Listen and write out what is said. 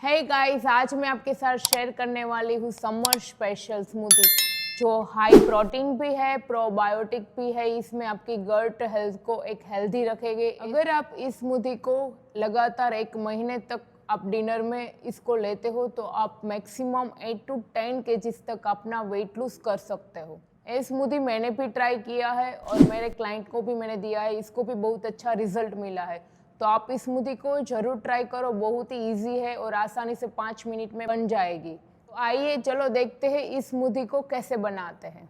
Hey guys, आज मैं आपके साथ शेयर करने वाली हूँ समर स्पेशल स्मूदी जो हाई प्रोटीन भी है, प्रोबायोटिक भी है। इसमें आपकी गट हेल्थ को एक हेल्दी रखेगी। अगर आप इस स्मूदी को लगातार 1 महीने तक आप डिनर में इसको लेते हो तो आप मैक्सिमम 8 to 10 केजीज तक अपना वेट लूज कर सकते हो। ये स्मूदी मैंने भी ट्राई किया है और मेरे क्लाइंट को भी मैंने दिया है, इसको भी बहुत अच्छा रिजल्ट मिला है। तो आप इस स्मूदी को जरूर ट्राई करो, बहुत ही इजी है और आसानी से 5 मिनट में बन जाएगी। तो आइए चलो देखते हैं इस स्मूदी को कैसे बनाते हैं।